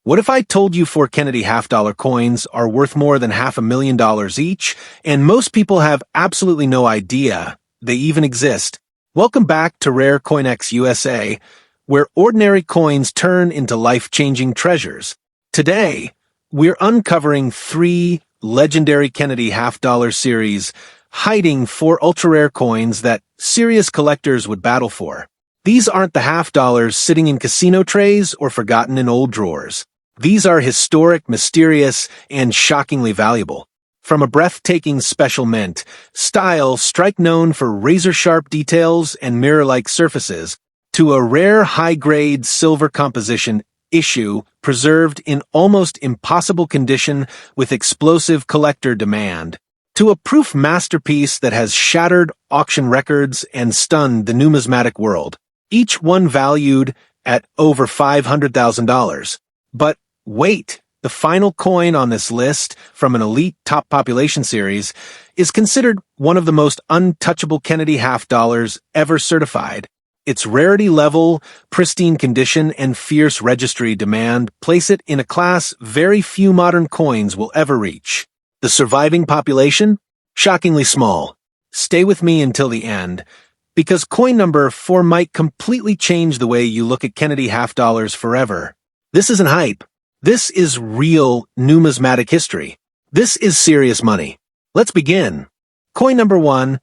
What if I told you 4 Kennedy half-dollar coins are worth more than $500,000 each, and most people have absolutely no idea they even exist? Welcome back to Rare CoinX USA, where ordinary coins turn into life-changing treasures. Today, we're uncovering 3 legendary Kennedy half-dollar series, hiding 4 ultra-rare coins that serious collectors would battle for. These aren't the half-dollars sitting in casino trays or forgotten in old drawers. These are historic, mysterious, and shockingly valuable. From a breathtaking special mint, style strike known for razor-sharp details and mirror-like surfaces, to a rare high-grade silver composition issue preserved in almost impossible condition with explosive collector demand, to a proof masterpiece that has shattered auction records and stunned the numismatic world, each one valued at over $500,000. But wait, the final coin on this list from an elite top population series is considered one of the most untouchable Kennedy half-dollars ever certified. Its rarity level, pristine condition, and fierce registry demand place it in a class very few modern coins will ever reach. The surviving population? Shockingly small. Stay with me until the end, because coin number 4 might completely change the way you look at Kennedy half-dollars forever. This isn't hype. This is real numismatic history. This is serious money. Let's begin. Coin number 1.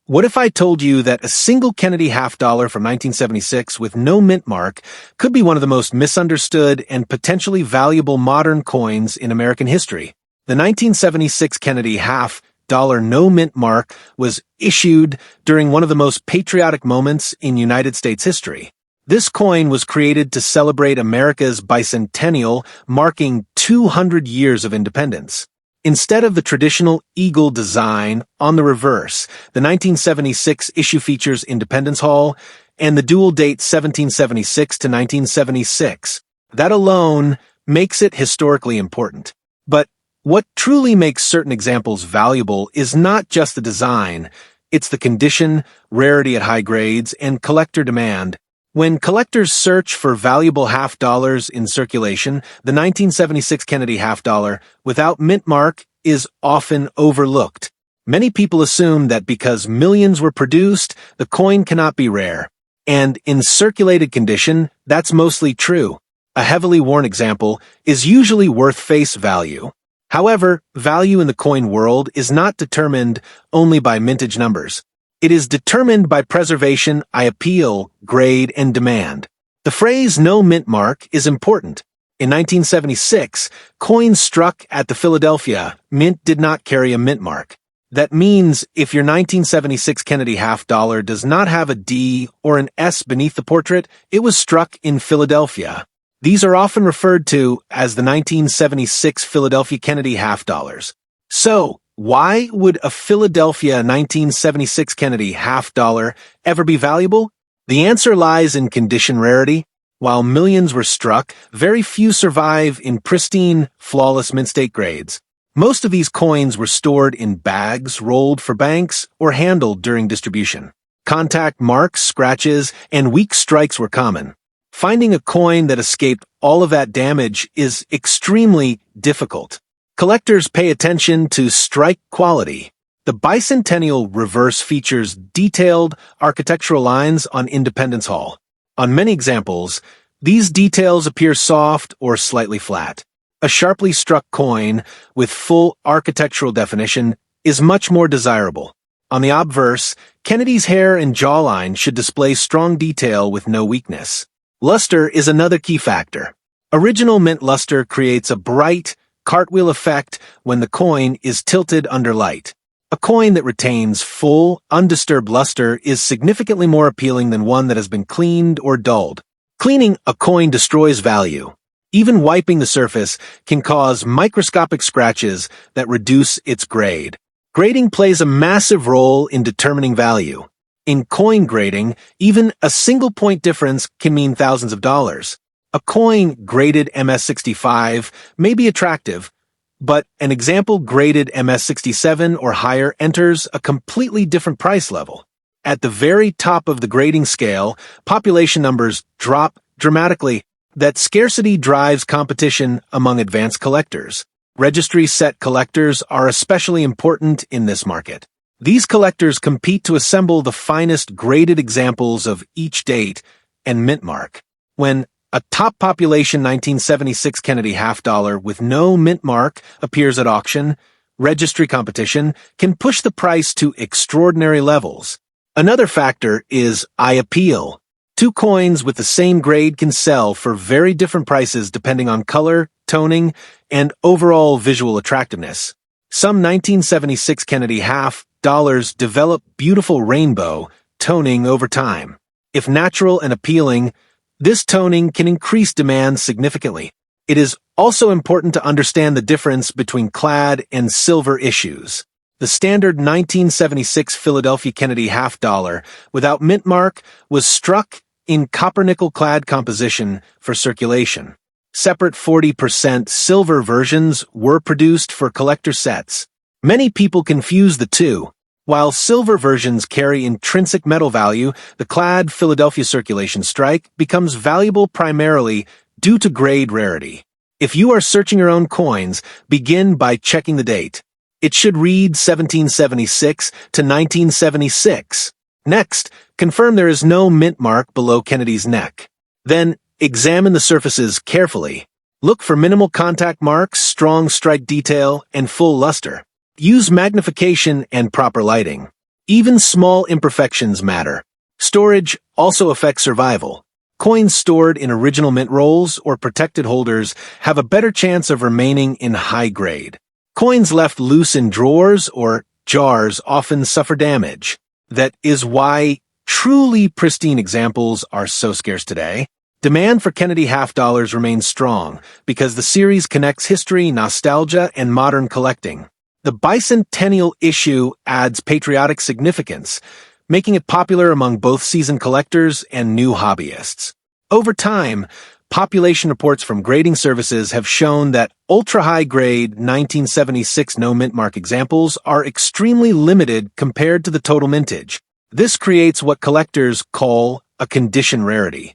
What if I told you that a single Kennedy half-dollar from 1976 with no mint mark could be one of the most misunderstood and potentially valuable modern coins in American history? The 1976 Kennedy half-dollar no mint mark was issued during one of the most patriotic moments in United States history. This coin was created to celebrate America's Bicentennial, marking 200 years of independence. Instead of the traditional eagle design on the reverse, the 1976 issue features Independence Hall and the dual date 1776 to 1976. That alone makes it historically important. But what truly makes certain examples valuable is not just the design, it's the condition, rarity at high grades, and collector demand. When collectors search for valuable half-dollars in circulation, the 1976 Kennedy half-dollar without mint mark is often overlooked. Many people assume that because millions were produced, the coin cannot be rare. And in circulated condition, that's mostly true. A heavily worn example is usually worth face value. However, value in the coin world is not determined only by mintage numbers. It is determined by preservation, appeal, grade, and demand. The phrase no mint mark is important. In 1976, coins struck at the Philadelphia Mint did not carry a mint mark. That means if your 1976 Kennedy half-dollar does not have a D or an S beneath the portrait, it was struck in Philadelphia. These are often referred to as the 1976 Philadelphia Kennedy half-dollars. So, why would a Philadelphia 1976 Kennedy half-dollar ever be valuable? The answer lies in condition rarity. While millions were struck, very few survive in pristine, flawless mint state grades. Most of these coins were stored in bags, rolled for banks, or handled during distribution. Contact marks, scratches, and weak strikes were common. Finding a coin that escaped all of that damage is extremely difficult. Collectors pay attention to strike quality. The Bicentennial reverse features detailed architectural lines on Independence Hall. On many examples, these details appear soft or slightly flat. A sharply struck coin with full architectural definition is much more desirable. On the obverse, Kennedy's hair and jawline should display strong detail with no weakness. Luster is another key factor. Original mint luster creates a bright, cartwheel effect when the coin is tilted under light. A coin that retains full, undisturbed luster is significantly more appealing than one that has been cleaned or dulled. Cleaning a coin destroys value. Even wiping the surface can cause microscopic scratches that reduce its grade. Grading plays a massive role in determining value. In coin grading, even a single point difference can mean thousands of dollars. A coin graded MS65 may be attractive, but an example graded MS67 or higher enters a completely different price level. At the very top of the grading scale, population numbers drop dramatically. that scarcity drives competition among advanced collectors. Registry set collectors are especially important in this market. These collectors compete to assemble the finest graded examples of each date and mint mark. When a top population 1976 Kennedy half dollar with no mint mark appears at auction, registry competition can push the price to extraordinary levels. Another factor is eye appeal. Two coins with the same grade can sell for very different prices depending on color, toning, and overall visual attractiveness. Some 1976 Kennedy half dollars develop beautiful rainbow toning over time. If natural and appealing, this toning can increase demand significantly. It is also important to understand the difference between clad and silver issues. The standard 1976 Philadelphia Kennedy half dollar without mint mark was struck in copper-nickel clad composition for circulation. Separate 40% silver versions were produced for collector sets. Many people confuse the two. While silver versions carry intrinsic metal value, the clad Philadelphia circulation strike becomes valuable primarily due to grade rarity. If you are searching your own coins, begin by checking the date. It should read 1776 to 1976. Next, confirm there is no mint mark below Kennedy's neck. Then, examine the surfaces carefully. Look for minimal contact marks, strong strike detail, and full luster. Use magnification and proper lighting. Even small imperfections matter. Storage also affects survival. Coins stored in original mint rolls or protected holders have a better chance of remaining in high grade. Coins left loose in drawers or jars often suffer damage. That is why truly pristine examples are so scarce today. Demand for Kennedy half dollars remains strong because the series connects history, nostalgia, and modern collecting. The Bicentennial issue adds patriotic significance, making it popular among both seasoned collectors and new hobbyists. Over time, population reports from grading services have shown that ultra-high-grade 1976 no-mint mark examples are extremely limited compared to the total mintage. This creates what collectors call a condition rarity.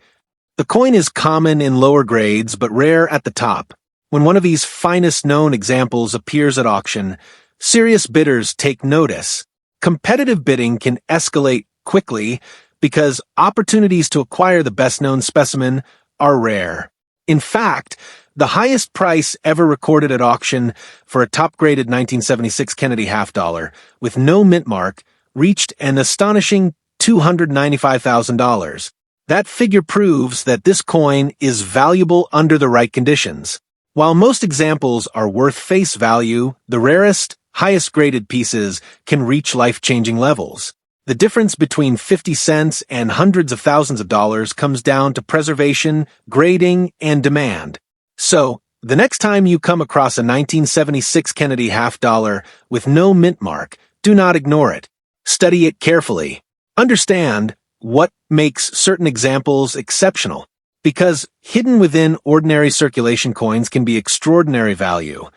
The coin is common in lower grades but rare at the top. When one of these finest known examples appears at auction, serious bidders take notice. Competitive bidding can escalate quickly because opportunities to acquire the best-known specimen are rare. In fact, the highest price ever recorded at auction for a top-graded 1976 Kennedy half dollar with no mint mark reached an astonishing $295,000. That figure proves that this coin is valuable under the right conditions. While most examples are worth face value, the rarest, highest-graded pieces can reach life-changing levels. The difference between 50 cents and hundreds of thousands of dollars comes down to preservation, grading, and demand. So, the next time you come across a 1976 Kennedy half dollar with no mint mark, do not ignore it. Study it carefully. Understand what makes certain examples exceptional, because hidden within ordinary circulation coins can be extraordinary value.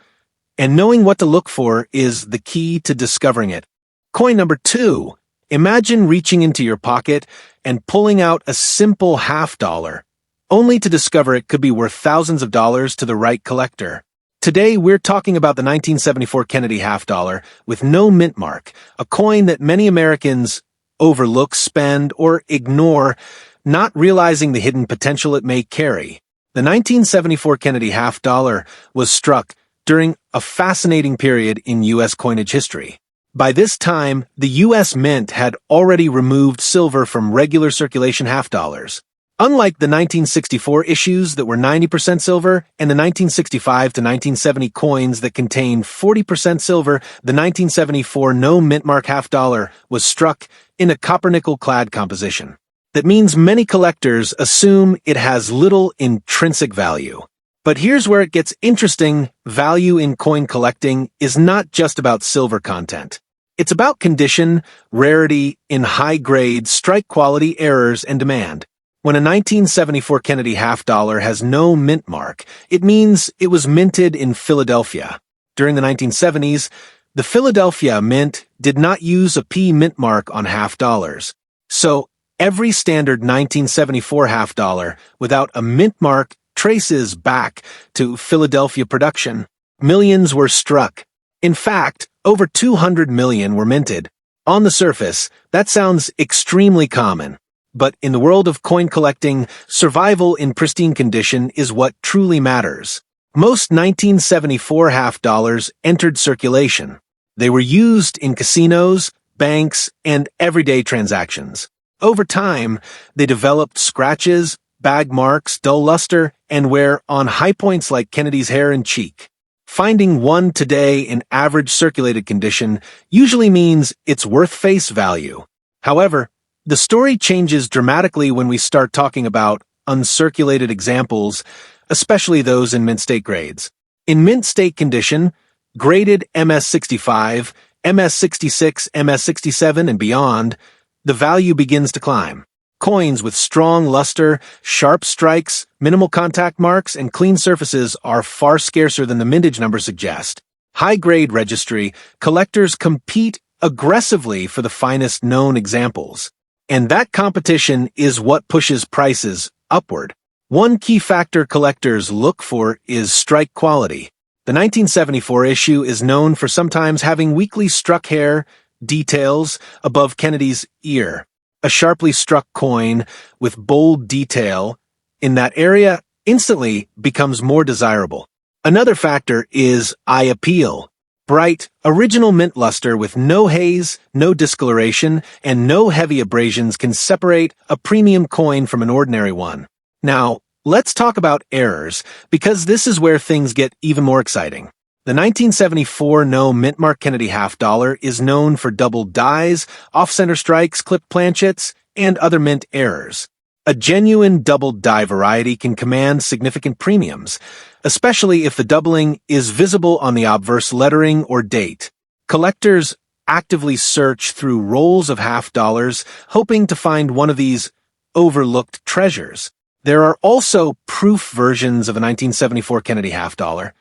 And knowing what to look for is the key to discovering it. Coin number 2. Imagine reaching into your pocket and pulling out a simple half dollar, only to discover it could be worth thousands of dollars to the right collector. Today, we're talking about the 1974 Kennedy half dollar with no mint mark, a coin that many Americans overlook, spend, or ignore, not realizing the hidden potential it may carry. The 1974 Kennedy half dollar was struck during a fascinating period in U.S. coinage history. By this time, the U.S. Mint had already removed silver from regular circulation half dollars. Unlike the 1964 issues that were 90% silver and the 1965 to 1970 coins that contained 40% silver, the 1974 no mint mark half dollar was struck in a copper-nickel clad composition. That means many collectors assume it has little intrinsic value. But here's where it gets interesting. Value in coin collecting is not just about silver content. It's about condition, rarity, in high grades, strike quality, errors, and demand. When a 1974 Kennedy half dollar has no mint mark, it means it was minted in Philadelphia. During the 1970s, the Philadelphia Mint did not use a P mint mark on half dollars. So, every standard 1974 half dollar without a mint mark traces back to Philadelphia production. Millions were struck. In fact, over 200 million were minted. On the surface, that sounds extremely common. But in the world of coin collecting, survival in pristine condition is what truly matters. Most 1974 half dollars entered circulation. They were used in casinos, banks, and everyday transactions. Over time, they developed scratches, bag marks, dull luster, and wear on high points like Kennedy's hair and cheek. Finding one today in average circulated condition usually means it's worth face value. However, the story changes dramatically when we start talking about uncirculated examples, especially those in mint state grades. In mint state condition, graded MS65, MS66, MS67, and beyond, the value begins to climb. Coins with strong luster, sharp strikes, minimal contact marks, and clean surfaces are far scarcer than the mintage numbers suggest. High-grade registry, collectors compete aggressively for the finest known examples. And that competition is what pushes prices upward. One key factor collectors look for is strike quality. The 1974 issue is known for sometimes having weakly struck hair details above Kennedy's ear. A sharply struck coin with bold detail in that area instantly becomes more desirable. Another factor is eye appeal. Bright, original mint luster with no haze, no discoloration, and no heavy abrasions can separate a premium coin from an ordinary one. Now, let's talk about errors, because this is where things get even more exciting. The 1974 No Mint Mark Kennedy half dollar is known for double dies, off-center strikes, clipped planchets, and other mint errors. A genuine double die variety can command significant premiums, especially if the doubling is visible on the obverse lettering or date. Collectors actively search through rolls of half dollars, hoping to find one of these overlooked treasures. There are also proof versions of a 1974 Kennedy half dollar,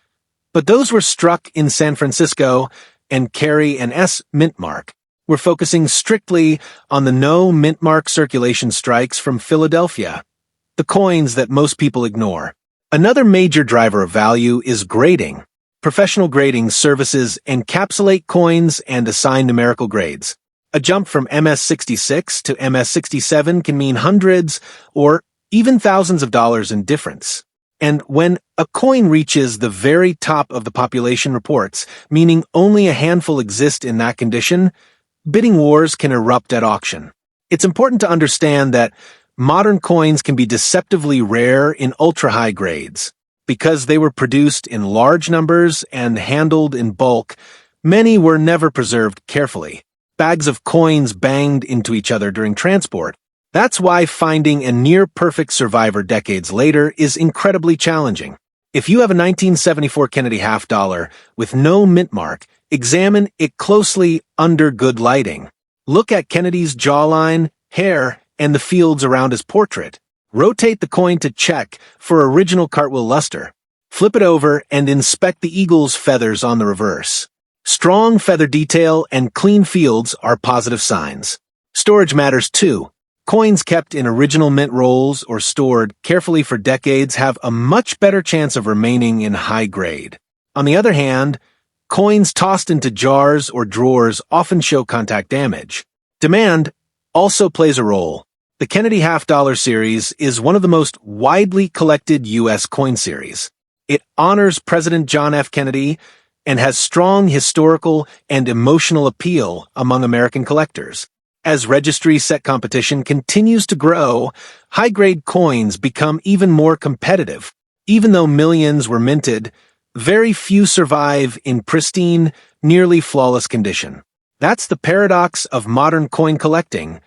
but those were struck in San Francisco and carry an S mint mark. We're focusing strictly on the no mint mark circulation strikes from Philadelphia, the coins that most people ignore. Another major driver of value is grading. Professional grading services encapsulate coins and assign numerical grades. A jump from MS66 to MS67 can mean hundreds or even thousands of dollars in difference. And when a coin reaches the very top of the population reports, meaning only a handful exist in that condition, bidding wars can erupt at auction. It's important to understand that modern coins can be deceptively rare in ultra-high grades. Because they were produced in large numbers and handled in bulk, many were never preserved carefully. Bags of coins banged into each other during transport. That's why finding a near-perfect survivor decades later is incredibly challenging. If you have a 1974 Kennedy half dollar with no mint mark, examine it closely under good lighting. Look at Kennedy's jawline, hair, and the fields around his portrait. Rotate the coin to check for original cartwheel luster. Flip it over and inspect the eagle's feathers on the reverse. Strong feather detail and clean fields are positive signs. Storage matters too. Coins kept in original mint rolls or stored carefully for decades have a much better chance of remaining in high grade. On the other hand, coins tossed into jars or drawers often show contact damage. Demand also plays a role. The Kennedy half dollar series is one of the most widely collected U.S. coin series. It honors President John F. Kennedy and has strong historical and emotional appeal among American collectors. As registry set competition continues to grow, high-grade coins become even more competitive. Even though millions were minted, very few survive in pristine, nearly flawless condition. That's the paradox of modern coin collecting.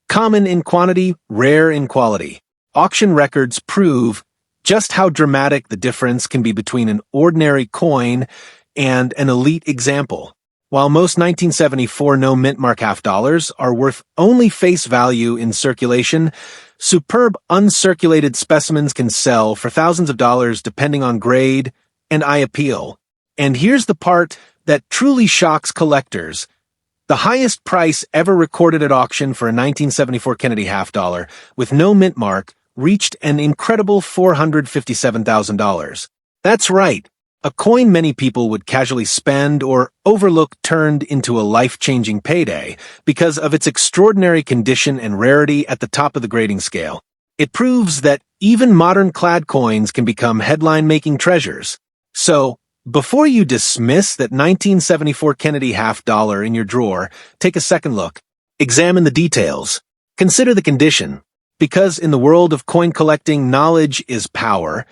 Common in quantity, rare in quality. Auction records prove just how dramatic the difference can be between an ordinary coin and an elite example. While most 1974 no mint mark half dollars are worth only face value in circulation, superb uncirculated specimens can sell for thousands of dollars depending on grade and eye appeal. And here's the part that truly shocks collectors. The highest price ever recorded at auction for a 1974 Kennedy half dollar with no mint mark reached an incredible $457,000. That's right. A coin many people would casually spend or overlook turned into a life-changing payday because of its extraordinary condition and rarity at the top of the grading scale. It proves that even modern clad coins can become headline-making treasures. So, before you dismiss that 1974 Kennedy half dollar in your drawer, take a second look. Examine the details. Consider the condition. Because in the world of coin collecting, knowledge is power,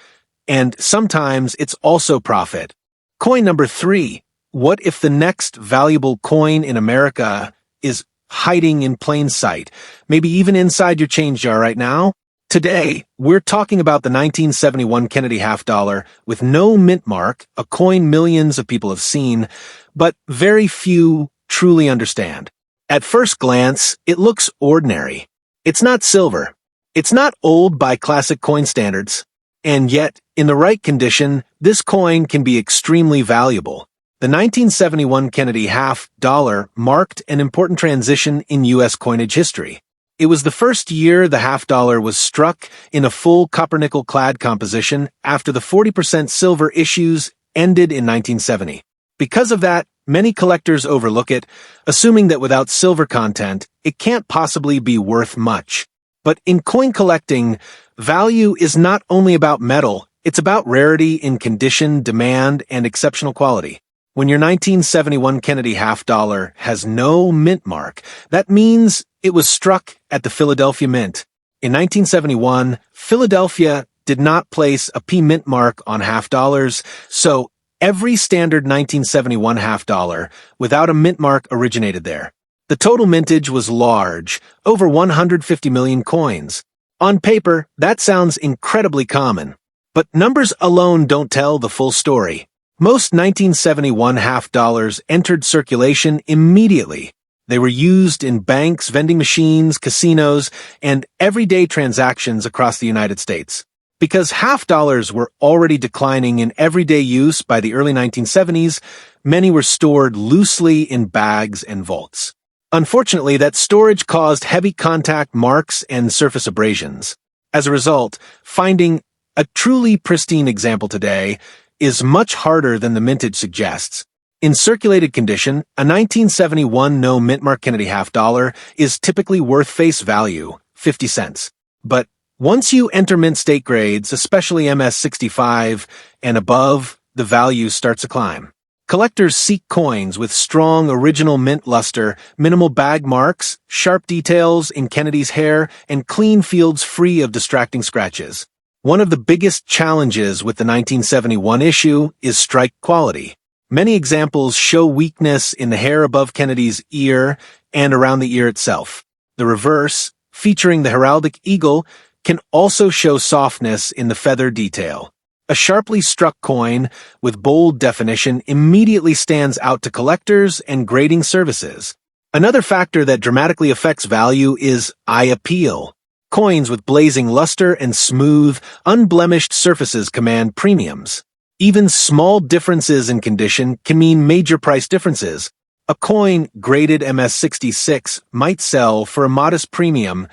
and sometimes it's also profit. Coin number 3. What if the next valuable coin in America is hiding in plain sight, maybe even inside your change jar right now? Today, we're talking about the 1971 Kennedy half dollar with no mint mark, a coin millions of people have seen, but very few truly understand. At first glance, it looks ordinary. It's not silver. It's not old by classic coin standards. And yet, in the right condition, this coin can be extremely valuable. The 1971 Kennedy half dollar marked an important transition in U.S. coinage history. It was the first year the half dollar was struck in a full copper-nickel clad composition after the 40% silver issues ended in 1970. Because of that, many collectors overlook it, assuming that without silver content, it can't possibly be worth much. But in coin collecting, value is not only about metal, it's about rarity in condition, demand, and exceptional quality. When your 1971 Kennedy half dollar has no mint mark, that means it was struck at the Philadelphia Mint. In 1971, Philadelphia did not place a P mint mark on half dollars, so every standard 1971 half dollar without a mint mark originated there. The total mintage was large, over 150 million coins. On paper, that sounds incredibly common. But numbers alone don't tell the full story. Most 1971 half dollars entered circulation immediately. They were used in banks, vending machines, casinos, and everyday transactions across the United States. Because half dollars were already declining in everyday use by the early 1970s, many were stored loosely in bags and vaults. Unfortunately, that storage caused heavy contact marks and surface abrasions. As a result, finding a truly pristine example today is much harder than the mintage suggests. In circulated condition, a 1971 no mint mark Kennedy half dollar is typically worth face value, 50 cents. But once you enter mint state grades, especially MS-65 and above, the value starts to climb. Collectors seek coins with strong original mint luster, minimal bag marks, sharp details in Kennedy's hair, and clean fields free of distracting scratches. One of the biggest challenges with the 1971 issue is strike quality. Many examples show weakness in the hair above Kennedy's ear and around the ear itself. The reverse, featuring the heraldic eagle, can also show softness in the feather detail. A sharply struck coin with bold definition immediately stands out to collectors and grading services. Another factor that dramatically affects value is eye appeal. Coins with blazing luster and smooth, unblemished surfaces command premiums. Even small differences in condition can mean major price differences. A coin graded MS-66 might sell for a modest premium,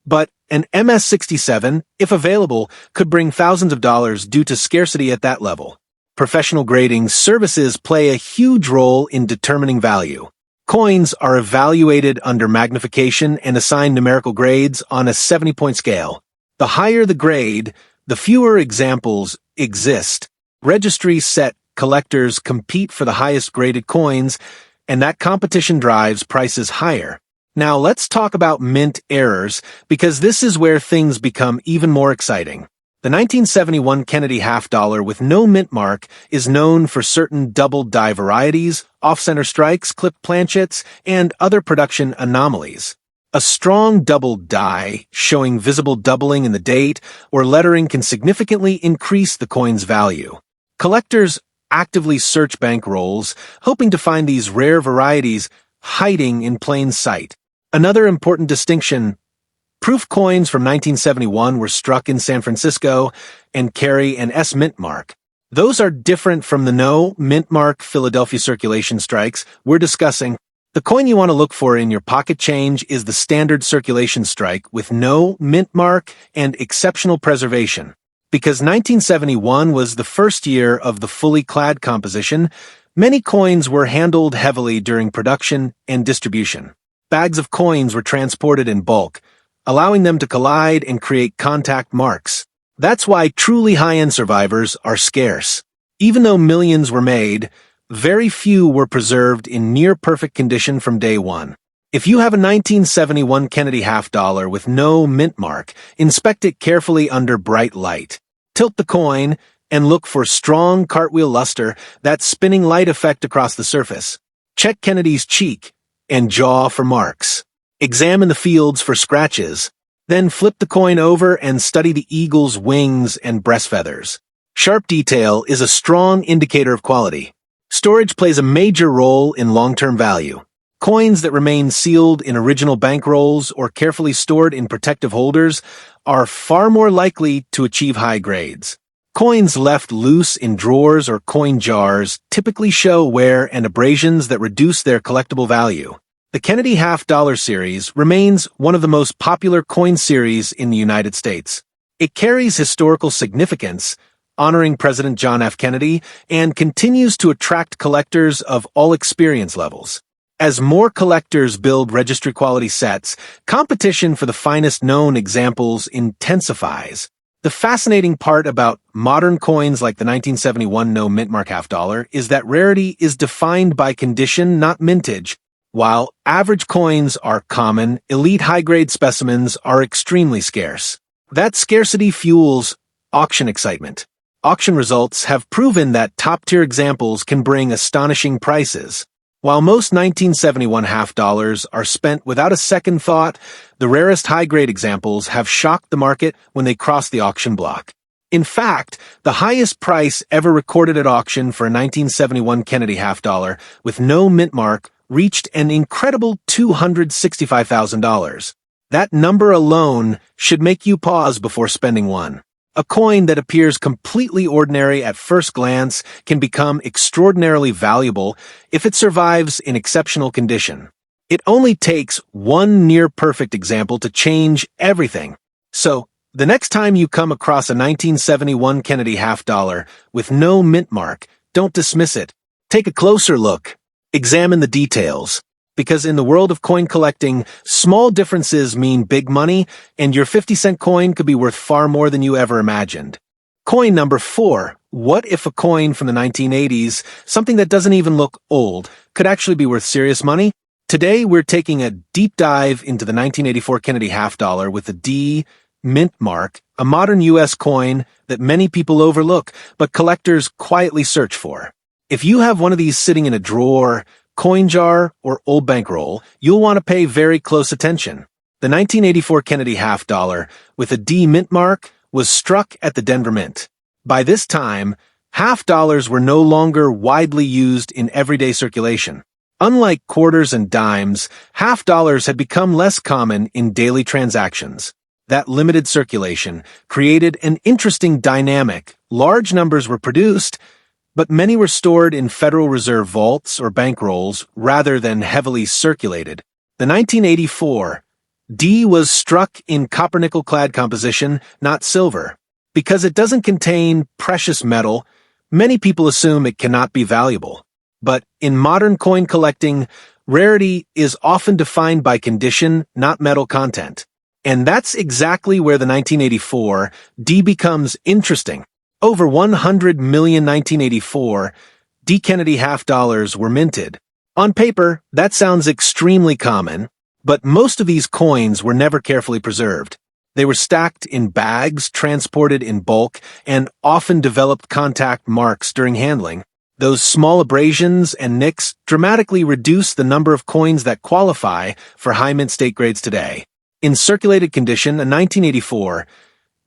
but an MS-67, if available, could bring thousands of dollars due to scarcity at that level. Professional grading services play a huge role in determining value. Coins are evaluated under magnification and assigned numerical grades on a 70-point scale. The higher the grade, the fewer examples exist. Registries set collectors compete for the highest graded coins, and that competition drives prices higher. Now let's talk about mint errors, because this is where things become even more exciting. The 1971 Kennedy half dollar with no mint mark is known for certain double die varieties, off-center strikes, clipped planchets, and other production anomalies. A strong double die, showing visible doubling in the date or lettering, can significantly increase the coin's value. Collectors actively search bankrolls, hoping to find these rare varieties hiding in plain sight. Another important distinction: proof coins from 1971 were struck in San Francisco and carry an S mint mark. Those are different from the no mint mark Philadelphia circulation strikes we're discussing. The coin you want to look for in your pocket change is the standard circulation strike with no mint mark and exceptional preservation. Because 1971 was the first year of the fully clad composition, many coins were handled heavily during production and distribution. Bags of coins were transported in bulk, allowing them to collide and create contact marks. That's why truly high-end survivors are scarce. Even though millions were made, very few were preserved in near-perfect condition from day one. If you have a 1971 Kennedy half-dollar with no mint mark, inspect it carefully under bright light. Tilt the coin and look for strong cartwheel luster, that spinning light effect across the surface. Check Kennedy's cheek and jaw for marks. Examine the fields for scratches. Then flip the coin over and study the eagle's wings and breast feathers. Sharp detail is a strong indicator of quality. Storage plays a major role in long-term value. Coins that remain sealed in original bankrolls or carefully stored in protective holders are far more likely to achieve high grades. Coins left loose in drawers or coin jars typically show wear and abrasions that reduce their collectible value. The Kennedy half-dollar series remains one of the most popular coin series in the United States. It carries historical significance, honoring President John F. Kennedy, and continues to attract collectors of all experience levels. As more collectors build registry-quality sets, competition for the finest known examples intensifies. The fascinating part about modern coins like the 1971 no mint mark half-dollar is that rarity is defined by condition, not mintage. While average coins are common, elite high-grade specimens are extremely scarce. That scarcity fuels auction excitement. Auction results have proven that top-tier examples can bring astonishing prices. While most 1971 half-dollars are spent without a second thought, the rarest high-grade examples have shocked the market when they cross the auction block. In fact, the highest price ever recorded at auction for a 1971 Kennedy half-dollar with no mint mark reached an incredible $265,000. That number alone should make you pause before spending one. A coin that appears completely ordinary at first glance can become extraordinarily valuable if it survives in exceptional condition. It only takes one near-perfect example to change everything. So, the next time you come across a 1971 Kennedy half-dollar with no mint mark, don't dismiss it. Take a closer look. Examine the details. Because in the world of coin collecting, small differences mean big money, and your 50-cent coin could be worth far more than you ever imagined. Coin number 4. What if a coin from the 1980s, something that doesn't even look old, could actually be worth serious money? Today, we're taking a deep dive into the 1984 Kennedy half-dollar with a D mint mark, a modern U.S. coin that many people overlook, but collectors quietly search for. If you have one of these sitting in a drawer, coin jar, or old bankroll, you'll want to pay very close attention. The 1984 Kennedy half-dollar with a D mint mark was struck at the Denver Mint. By this time, half-dollars were no longer widely used in everyday circulation. Unlike quarters and dimes, half-dollars had become less common in daily transactions. That limited circulation created an interesting dynamic. Large numbers were produced, but many were stored in Federal Reserve vaults or bankrolls rather than heavily circulated. The 1984 D was struck in copper-nickel clad composition, not silver. Because it doesn't contain precious metal, many people assume it cannot be valuable. But in modern coin collecting, rarity is often defined by condition, not metal content. And that's exactly where the 1984 D becomes interesting. Over 100 million 1984 D. Kennedy half-dollars were minted. On paper, that sounds extremely common, but most of these coins were never carefully preserved. They were stacked in bags, transported in bulk, and often developed contact marks during handling. Those small abrasions and nicks dramatically reduce the number of coins that qualify for high mint state grades today. In circulated condition, a 1984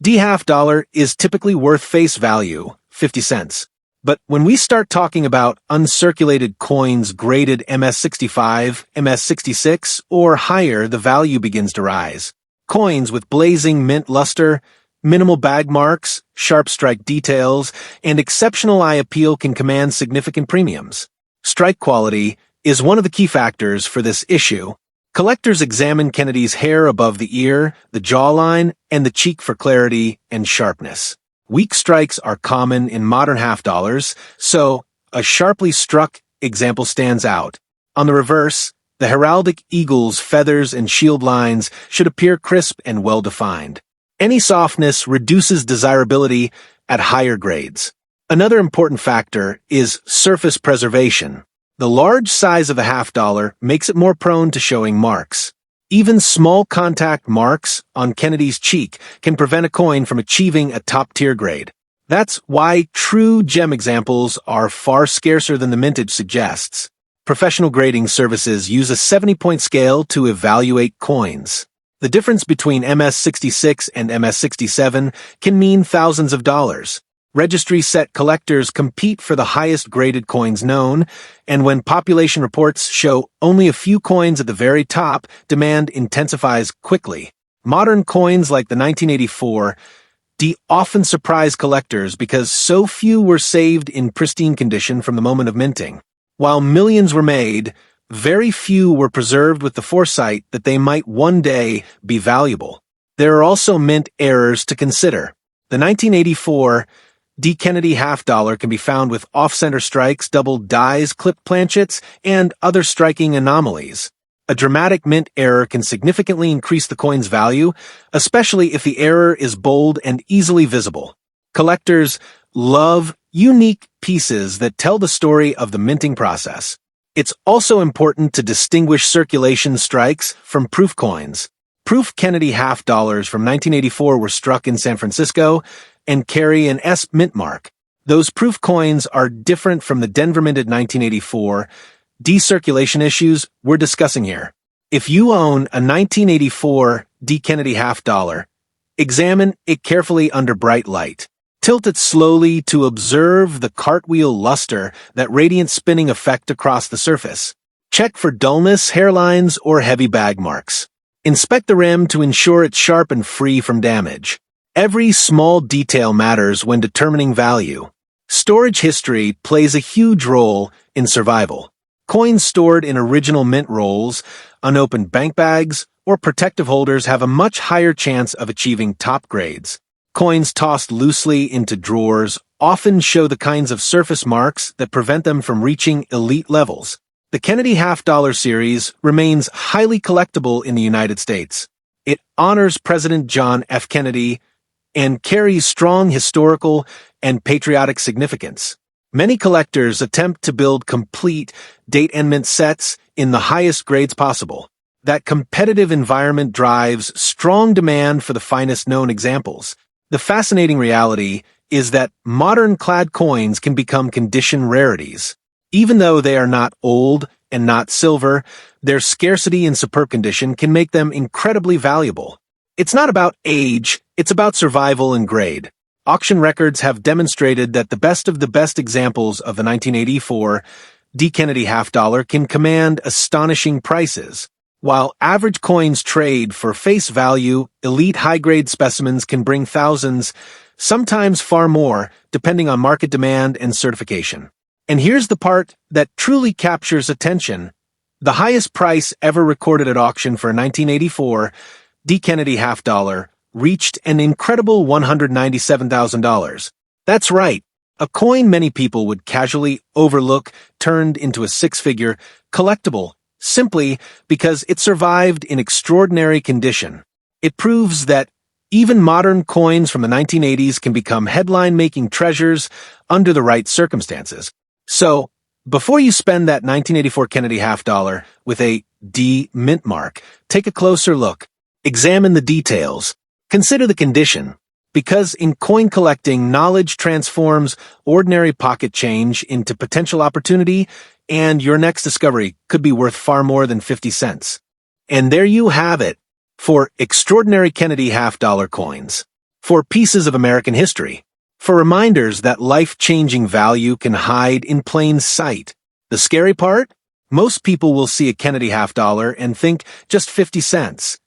D half-dollar is typically worth face value, 50 cents. But when we start talking about uncirculated coins graded MS65, MS66, or higher, the value begins to rise. Coins with blazing mint luster, minimal bag marks, sharp strike details, and exceptional eye appeal can command significant premiums. Strike quality is one of the key factors for this issue. Collectors examine Kennedy's hair above the ear, the jawline, and the cheek for clarity and sharpness. Weak strikes are common in modern half dollars, so a sharply struck example stands out. On the reverse, the heraldic eagle's feathers and shield lines should appear crisp and well-defined. Any softness reduces desirability at higher grades. Another important factor is surface preservation. The large size of the half dollar makes it more prone to showing marks. Even small contact marks on Kennedy's cheek can prevent a coin from achieving a top-tier grade. That's why true gem examples are far scarcer than the mintage suggests. Professional grading services use a 70-point scale to evaluate coins. The difference between MS-66 and MS-67 can mean thousands of dollars. Registry-set collectors compete for the highest-graded coins known, and when population reports show only a few coins at the very top, demand intensifies quickly. Modern coins like the 1984 D often surprise collectors because so few were saved in pristine condition from the moment of minting. While millions were made, very few were preserved with the foresight that they might one day be valuable. There are also mint errors to consider. The 1984 D. Kennedy half dollar can be found with off-center strikes, double dies, clipped planchets, and other striking anomalies. A dramatic mint error can significantly increase the coin's value, especially if the error is bold and easily visible. Collectors love unique pieces that tell the story of the minting process. It's also important to distinguish circulation strikes from proof coins. Proof Kennedy half dollars from 1984 were struck in San Francisco and carry an S mint mark. Those proof coins are different from the Denver minted 1984 D-circulation issues we're discussing here. If you own a 1984 D. Kennedy half dollar, examine it carefully under bright light. Tilt it slowly to observe the cartwheel luster, that radiant spinning effect across the surface. Check for dullness, hairlines, or heavy bag marks. Inspect the rim to ensure it's sharp and free from damage. Every small detail matters when determining value. Storage history plays a huge role in survival. Coins stored in original mint rolls, unopened bank bags, or protective holders have a much higher chance of achieving top grades. Coins tossed loosely into drawers often show the kinds of surface marks that prevent them from reaching elite levels. The Kennedy half dollar series remains highly collectible in the United States. It honors President John F. Kennedy and carries strong historical and patriotic significance. Many collectors attempt to build complete date and mint sets in the highest grades possible. That competitive environment drives strong demand for the finest known examples. The fascinating reality is that modern clad coins can become condition rarities. Even though they are not old and not silver, their scarcity in superb condition can make them incredibly valuable. It's not about age, it's about survival and grade. Auction records have demonstrated that the best examples of the 1984 D. Kennedy half dollar can command astonishing prices. While average coins trade for face value, elite high-grade specimens can bring thousands, sometimes far more, depending on market demand and certification. And here's the part that truly captures attention. The highest price ever recorded at auction for a 1984 D. Kennedy half dollar reached an incredible $197,000. That's right, a coin many people would casually overlook turned into a six-figure collectible simply because it survived in extraordinary condition. It proves that even modern coins from the 1980s can become headline-making treasures under the right circumstances. So, before you spend that 1984 Kennedy half dollar with a D mint mark, take a closer look. Examine the details. Consider the condition. Because in coin collecting, knowledge transforms ordinary pocket change into potential opportunity, and your next discovery could be worth far more than 50 cents. And there you have it, for extraordinary Kennedy half dollar coins, for pieces of American history, for reminders that life-changing value can hide in plain sight. The scary part? Most people will see a Kennedy half dollar and think just 50 cents.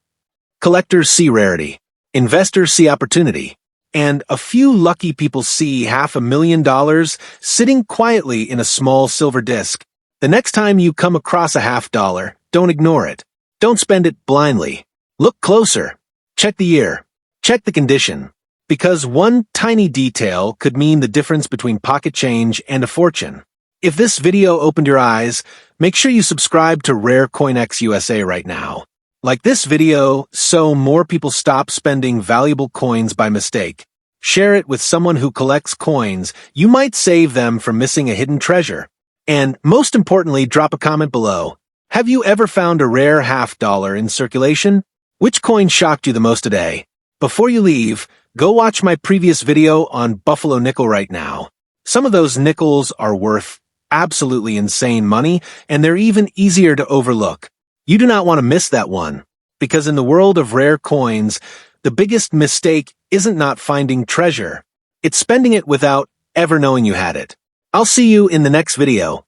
Collectors see rarity. Investors see opportunity. And a few lucky people see $500,000 sitting quietly in a small silver disc. The next time you come across a $50, don't ignore it. Don't spend it blindly. Look closer. Check the year. Check the condition. Because one tiny detail could mean the difference between pocket change and a fortune. If this video opened your eyes, make sure you subscribe to Rare CoinX USA right now. Like this video so more people stop spending valuable coins by mistake. Share it with someone who collects coins. You might save them from missing a hidden treasure. And most importantly, drop a comment below. Have you ever found a rare $50 in circulation? Which coin shocked you the most today? Before you leave, go watch my previous video on Buffalo Nickel right now. Some of those nickels are worth absolutely insane money, and they're even easier to overlook. You do not want to miss that one, because in the world of rare coins, the biggest mistake isn't not finding treasure. It's spending it without ever knowing you had it. I'll see you in the next video.